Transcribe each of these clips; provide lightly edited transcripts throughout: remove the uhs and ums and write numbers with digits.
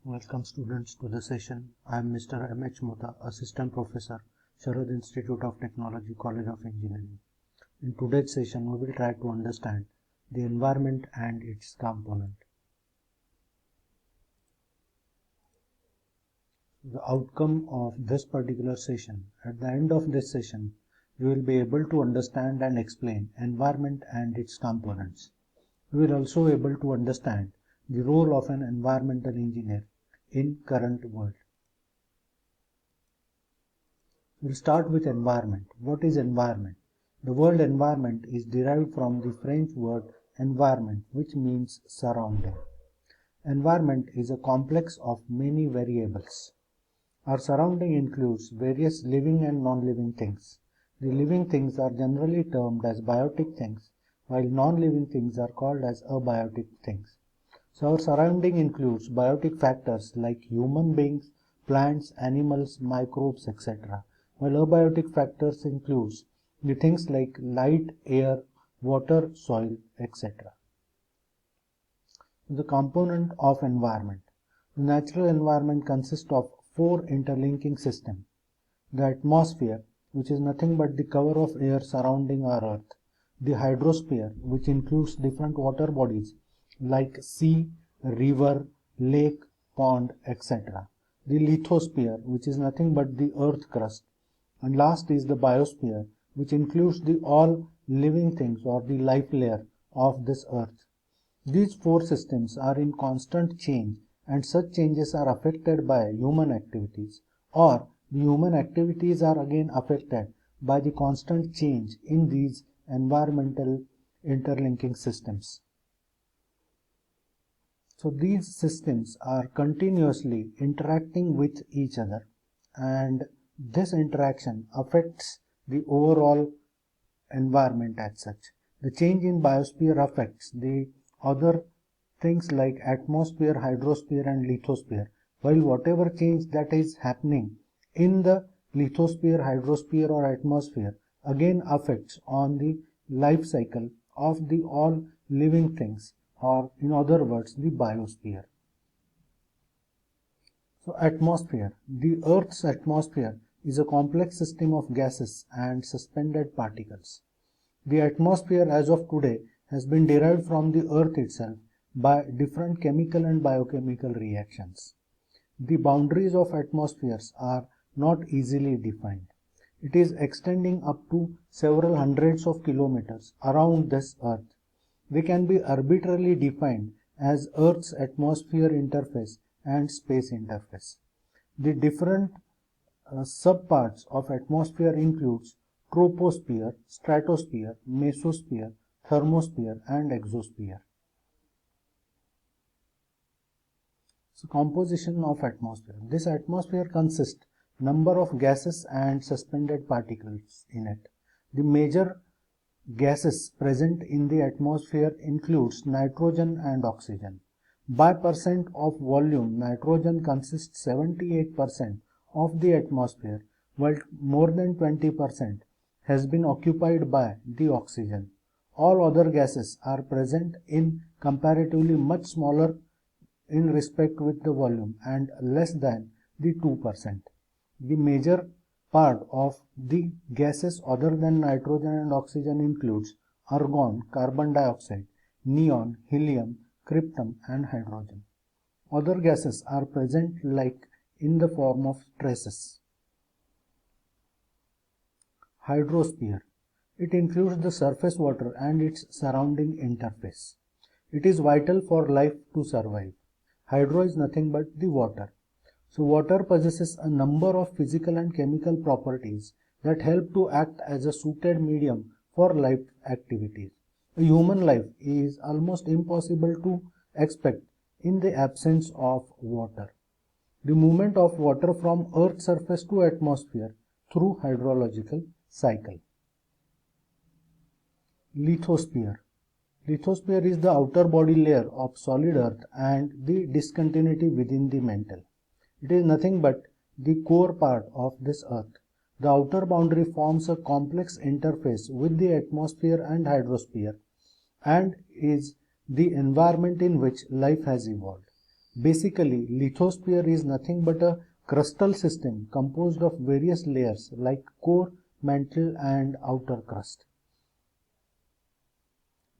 Welcome students to the session. I am Mr. M.H. Mota, Assistant Professor, Sharad Institute of Technology, College of Engineering. In today's session, we will try to understand the environment and its component. The outcome of this particular session, at the end of this session, you will be able to understand and explain environment and its components. You will also be able to understand the role of an environmental engineer in current world. We'll start with environment. What is environment? The word environment is derived from the French word environment, which means surrounding. Environment is a complex of many variables. Our surrounding includes various living and non-living things. The living things are generally termed as biotic things, while non-living things are called as abiotic things. So our surrounding includes biotic factors like human beings, plants, animals, microbes, etc. While abiotic factors includes the things like light, air, water, soil, etc. The component of environment. The natural environment consists of four interlinking systems. The atmosphere, which is nothing but the cover of air surrounding our earth. The hydrosphere, which includes different water bodies like sea, river, lake, pond, etc. The lithosphere, which is nothing but the earth crust. And last is the biosphere, which includes the all living things or the life layer of this earth. These four systems are in constant change, and such changes are affected by human activities, or the human activities are again affected by the constant change in these environmental interlinking systems. So these systems are continuously interacting with each other, and this interaction affects the overall environment as such. The change in biosphere affects the other things like atmosphere, hydrosphere and lithosphere, while whatever change that is happening in the lithosphere, hydrosphere or atmosphere again affects on the life cycle of the all living things, or in other words the biosphere. So atmosphere. The Earth's atmosphere is a complex system of gases and suspended particles. The atmosphere as of today has been derived from the Earth itself by different chemical and biochemical reactions. The boundaries of atmospheres are not easily defined. It is extending up to several hundreds of kilometers around this Earth. They can be arbitrarily defined as Earth's atmosphere interface and space interface. The different subparts of atmosphere includes troposphere, stratosphere, mesosphere, thermosphere and exosphere. So composition of atmosphere. This atmosphere consists number of gases and suspended particles in it. The major gases present in the atmosphere includes nitrogen and oxygen. By percent of volume, nitrogen consists 78% of the atmosphere, while more than 20% has been occupied by the oxygen. All other gases are present in comparatively much smaller in respect with the volume and less than the 2%. The major part of the gases other than nitrogen and oxygen includes argon, carbon dioxide, neon, helium, krypton and hydrogen. Other gases are present like in the form of traces. Hydrosphere. It includes the surface water and its surrounding interface. It is vital for life to survive. Hydro is nothing but the water. So water possesses a number of physical and chemical properties that help to act as a suited medium for life activities. A human life is almost impossible to expect in the absence of water. The movement of water from Earth's surface to atmosphere through hydrological cycle. Lithosphere. Lithosphere is the outer body layer of solid earth and the discontinuity within the mantle. It is nothing but the core part of this earth. The outer boundary forms a complex interface with the atmosphere and hydrosphere and is the environment in which life has evolved. Basically, lithosphere is nothing but a crustal system composed of various layers like core, mantle and outer crust.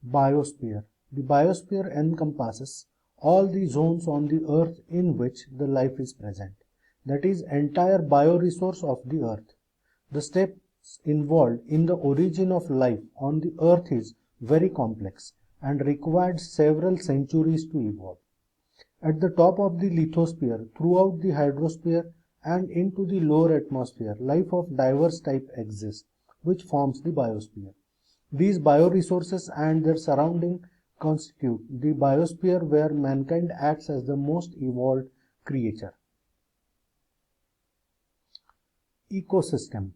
Biosphere. The biosphere encompasses all the zones on the earth in which the life is present. That is, entire bioresource of the earth. The steps involved in the origin of life on the earth is very complex and required several centuries to evolve. At the top of the lithosphere, throughout the hydrosphere and into the lower atmosphere, life of diverse type exists, which forms the biosphere. These bioresources and their surrounding constitute the biosphere where mankind acts as the most evolved creature. Ecosystem.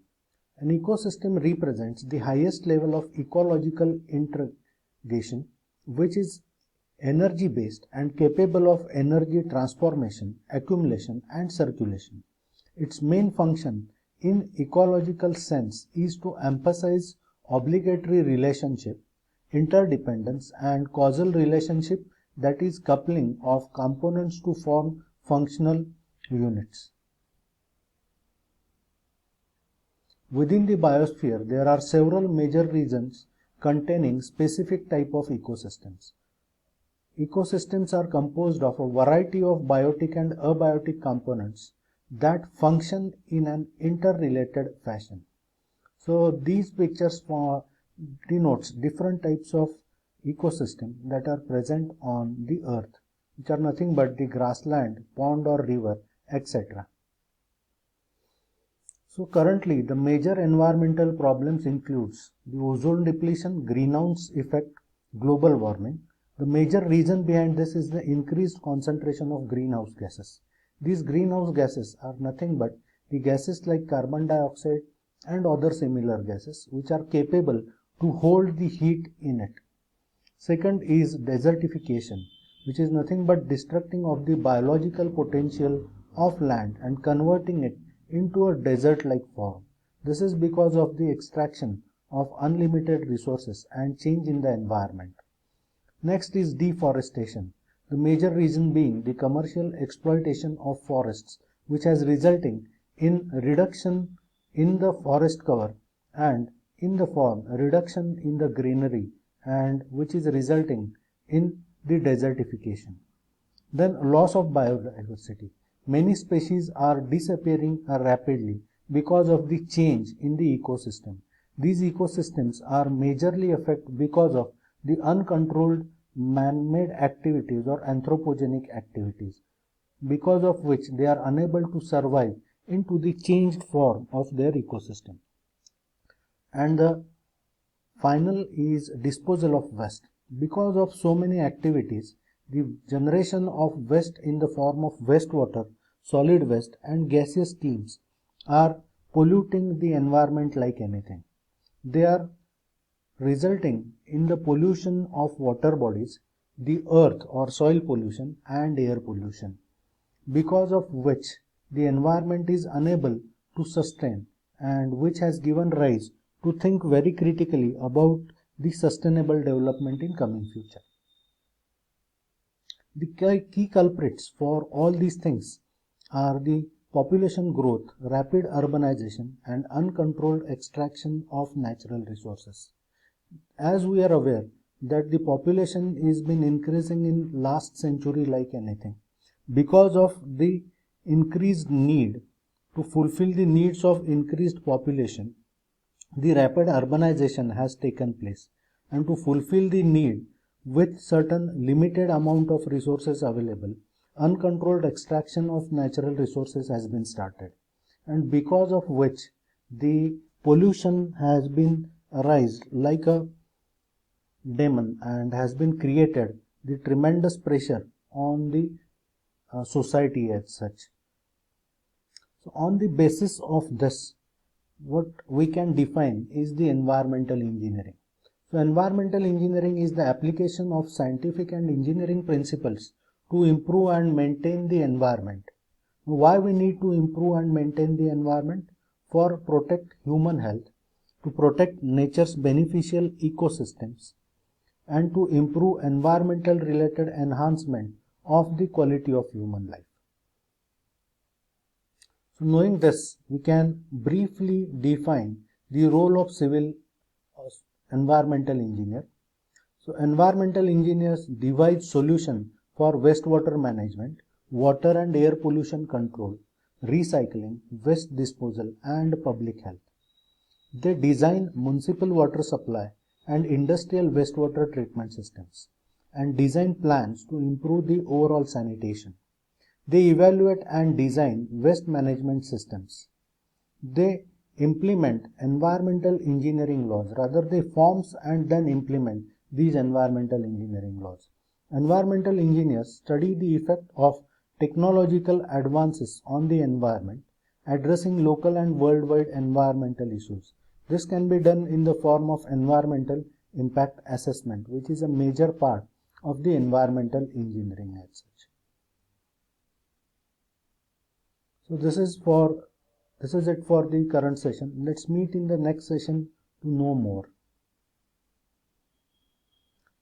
An ecosystem represents the highest level of ecological integration, which is energy based and capable of energy transformation, accumulation and circulation. Its main function in ecological sense is to emphasize obligatory relationship, interdependence and causal relationship, that is coupling of components to form functional units. Within the biosphere, there are several major regions containing specific type of ecosystems. Ecosystems are composed of a variety of biotic and abiotic components that function in an interrelated fashion. So these pictures denotes different types of ecosystem that are present on the earth, which are nothing but the grassland, pond or river, etc. So currently the major environmental problems includes the ozone depletion, greenhouse effect, global warming. The major reason behind this is the increased concentration of greenhouse gases. These greenhouse gases are nothing but the gases like carbon dioxide and other similar gases which are capable to hold the heat in it. Second is desertification, which is nothing but destructing of the biological potential of land and converting it into a desert-like form. This is because of the extraction of unlimited resources and change in the environment. Next is deforestation, the major reason being the commercial exploitation of forests, which has resulting in reduction in the forest cover and in the form a reduction in the greenery, and which is resulting in the desertification. Then loss of biodiversity. Many species are disappearing rapidly because of the change in the ecosystem. These ecosystems are majorly affected because of the uncontrolled man-made activities or anthropogenic activities, because of which they are unable to survive into the changed form of their ecosystem. And the final is disposal of waste. Because of so many activities, the generation of waste in the form of wastewater, solid waste and gaseous streams are polluting the environment like anything. They are resulting in the pollution of water bodies, the earth or soil pollution and air pollution, because of which the environment is unable to sustain, and which has given rise to think very critically about the sustainable development in coming future. The key culprits for all these things are the population growth, rapid urbanization and uncontrolled extraction of natural resources. As we are aware that the population has been increasing in last century like anything, because of the increased need to fulfill the needs of increased population, the rapid urbanization has taken place, and to fulfill the need with certain limited amount of resources available, uncontrolled extraction of natural resources has been started, and because of which the pollution has been arised like a demon and has been created the tremendous pressure on the society as such. So on the basis of this, what we can define is the environmental engineering. So environmental engineering is the application of scientific and engineering principles to improve and maintain the environment. Why we need to improve and maintain the environment? For protect human health, to protect nature's beneficial ecosystems, and to improve environmental related enhancement of the quality of human life. So knowing this, we can briefly define the role of civil environmental engineer. So environmental engineers devise solution for wastewater management, water and air pollution control, recycling, waste disposal and public health. They design municipal water supply and industrial wastewater treatment systems and design plans to improve the overall sanitation. They evaluate and design waste management systems. They implement environmental engineering laws, rather they forms and then implement these environmental engineering laws. Environmental engineers study the effect of technological advances on the environment, addressing local and worldwide environmental issues. This can be done in the form of environmental impact assessment, which is a major part of the environmental engineering as such. So this is it for the current session. Let's meet in the next session to know more.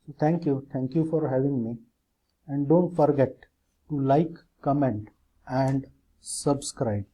So thank you for having me, and don't forget to like, comment and subscribe.